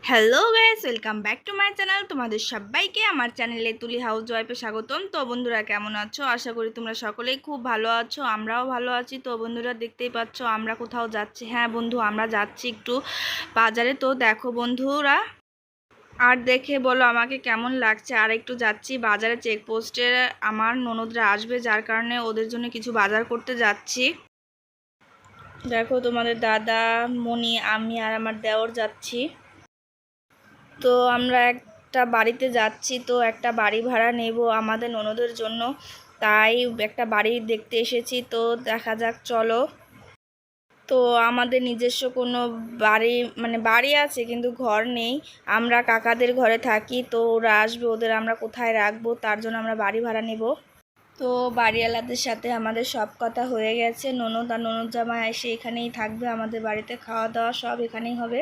Hello guys, welcome back to my channel. তোমাদের সবাইকে আমার চ্যানেলে তুলি হাউস ওয়াইফে স্বাগতম। তো বন্ধুরা, কেমন আছো? আশা করি তোমরা সকলেই খুব ভালো আছো, আমরাও ভালো আছি। তো বন্ধুরা, দেখতেই পাচ্ছ আমরা কোথাও যাচ্ছি। হ্যাঁ বন্ধু, আমরা যাচ্ছি একটু বাজারে। তো দেখো বন্ধুরা, আর দেখে বলো আমাকে কেমন লাগছে। আর একটু যাচ্ছি বাজারে, চেকপোস্টে আমার ননদরা আসবে, যার কারণে ওদের জন্য কিছু বাজার করতে যাচ্ছি। দেখো তোমাদের দাদা, মনি, আমি আর আমার দেওর যাচ্ছি। তো আমরা একটা বাড়িতে যাচ্ছি, তো একটা বাড়ি ভাড়া নেব আমাদের ননদের জন্য, তাই একটা বাড়ি দেখতে এসেছি। তো দেখা যাক, চলো। তো আমাদের নিজস্ব কোনো বাড়ি বাড়ি আছে কিন্তু ঘর নেই। আমরা কাকাদের ঘরে থাকি, তো ওরা আসবে, ওদের আমরা কোথায় রাখবো, তার জন্য আমরা বাড়ি ভাড়া নেব। তো বাড়িওয়ালাদের সাথে আমাদের সব কথা হয়ে গেছে। ননদ আর ননদ জামাই এসে এখানেই থাকবে, আমাদের বাড়িতে খাওয়া দাওয়া সব এখানেই হবে।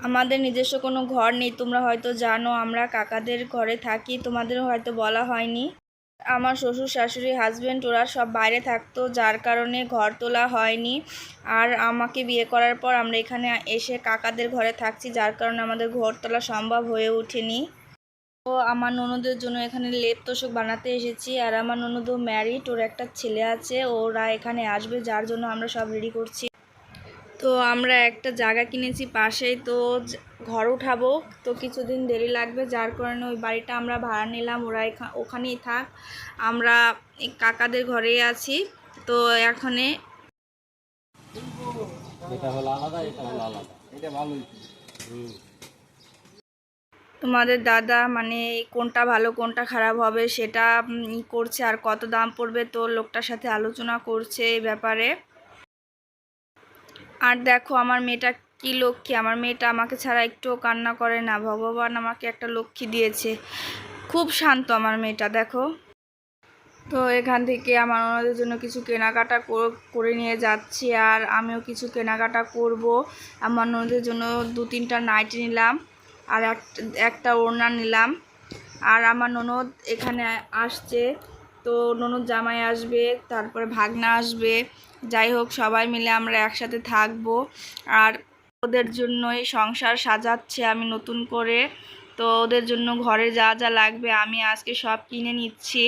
আমাদের নিজস্ব কোনো ঘর নেই, তোমরা হয়তো জানো আমরা কাকাদের ঘরে থাকি, তোমাদের হয়তো বলা হয়নি। আমার শ্বশুর শাশুড়ি হাজব্যান্ড ওরা সব বাইরে থাকতো, যার কারণে ঘর তোলা হয়নি। আর আমাকে বিয়ে করার পর আমরা এখানে এসে কাকাদের ঘরে থাকছি, যার কারণে আমাদের ঘর তোলা সম্ভব হয়ে ওঠেনি। তো আমার ননদের জন্য এখানে লেপ তোষক বানাতে এসেছি। আর আমার ননদও ম্যারিড, ওর একটা ছেলে আছে, ওরা এখানে আসবে, যার জন্য আমরা সব রেডি করছি। তো আমরা একটা জায়গা কিনেছি পাশেই, তো ঘর উঠাবো, তো কিছুদিন দেরি লাগবে, যার কারণে ওই বাড়িটা আমরা ভাড়া নিলাম। ওরা ওখানেই থাক, আমরা কাকাদের ঘরেই আছি। তো এখানে তোমাদের দাদা কোনটা ভালো কোনটা খারাপ হবে সেটা করছে, আর কত দাম পড়বে, তো লোকটার সাথে আলোচনা করছে এই ব্যাপারে। আর দেখো আমার মেয়েটা কি লক্ষ্মী, আমার মেয়েটা আমাকে ছাড়া একটুও কান্না করে না। ভগবান আমাকে একটা লক্ষ্মী দিয়েছে, খুব শান্ত আমার মেয়েটা, দেখো। তো এখান থেকে আমার ওনাদের জন্য কিছু কেনাকাটা করে নিয়ে যাচ্ছি, আর আমিও কিছু কেনাকাটা করব। আমার ওনাদের জন্য 2-3টা নাইটি নিলাম, আর একটা ওড়না নিলাম। আর আমার ননদ এখানে আসছে, তো ননদ জামাই আসবে, তারপরে ভাগনা আসবে। যাই হোক, সবাই মিলে আমরা একসাথে থাকবো। আর ওদের জন্যই সংসার সাজাচ্ছে আমি নতুন করে। তো ওদের জন্য ঘরে যা যা লাগবে আমি আজকে সব কিনে নিচ্ছি।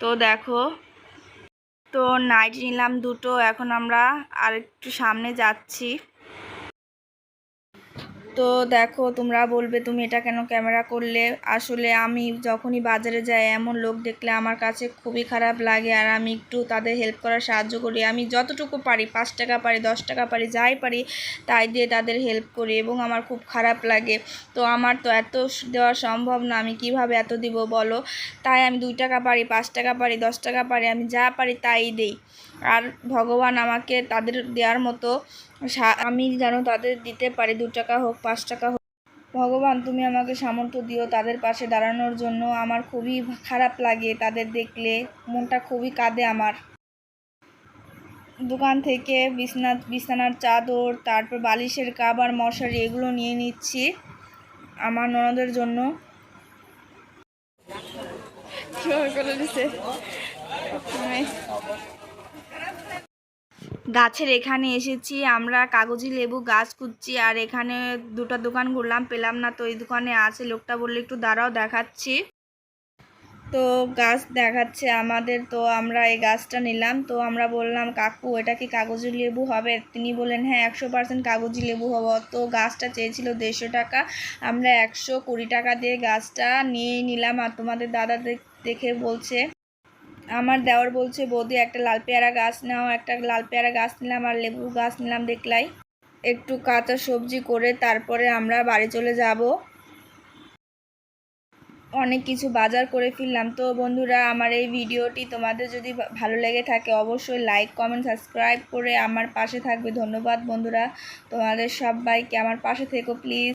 তো দেখো, তো নাইটি নিলাম 2টো। এখন আমরা আর একটু সামনে যাচ্ছি। তো দেখো, তোমরা বলবে তুমি এটা কেন ক্যামেরা করলে। আসলে আমি যখনই বাজারে যাই এমন লোক দেখলে আমার কাছে খুবই খারাপ লাগে, আর আমি একটু তাদের হেল্প করার সাহায্য করি। আমি যতটুকু পারি, 5 টাকা পারি, 10 টাকা পারি, যাই পারি তাই দিয়ে তাদের হেল্প করি, এবং আমার খুব খারাপ লাগে। তো আমার তো এত দেওয়া সম্ভব না, আমি কিভাবে এত দিব বলো। তাই আমি 2 টাকা পারি, 5 টাকা পারি, 10 টাকা পারি, আমি যা পারি তাই দেই। আর ভগবান আমাকে তাদের দেওয়ার মতো আমি যেন তাদের দিতে পারি, 2 টাকা হোক, 5 টাকা হোক। ভগবান তুমি আমাকে সামর্থ্য দিও তাদের পাশে দাঁড়ানোর জন্য। আমার খুবই খারাপ লাগে তাদের দেখলে, মনটা খুবই কাঁদে আমার। দোকান থেকে বিছানার চাদর, তারপর বালিশের কাবার, মশারি, এগুলো নিয়ে নিচ্ছি আমার ননদের জন্য। গাছের এখানে এসেছি আমরা, কাগজি লেবু গাছ খুঁজছি, আর এখানে 2টা দোকান ঘুরলাম, পেলাম না। তো এই দোকানে আছে, লোকটা বললে একটু দাঁড়াও দেখাচ্ছি। তো গাছ দেখাচ্ছে আমাদের, তো আমরা এই গাছটা নিলাম। তো আমরা বললাম, কাকু এটা কি কাগজি লেবু হবে? তিনি বললেন, হ্যাঁ 100% কাগজি লেবু হবে। তো গাছটা চেয়েছিল 150 টাকা, আমরা 120 টাকা দিয়ে গাছটা নিয়ে নিলাম। আর তোমাদের দাদা দেখে বলছে, আমার দেওর বলছে, বৌদি একটা লাল পেয়ারা গাছ নাও। একটা লাল পেয়ারা গাছ নিলাম, আর লেবু গাছ নিলাম দেখলাই। একটু কাঁচা সবজি করে তারপরে আমরা বাড়ি চলে যাব। অনেক কিছু বাজার করে ফেললাম। তো বন্ধুরা, আমার এই ভিডিওটি তোমাদের যদি ভালো লেগে থাকে অবশ্যই লাইক, কমেন্ট, সাবস্ক্রাইব করে আমার পাশে থাকবে। ধন্যবাদ বন্ধুরা, তোমাদের সবাইকে আমার পাশে থেকো প্লিজ।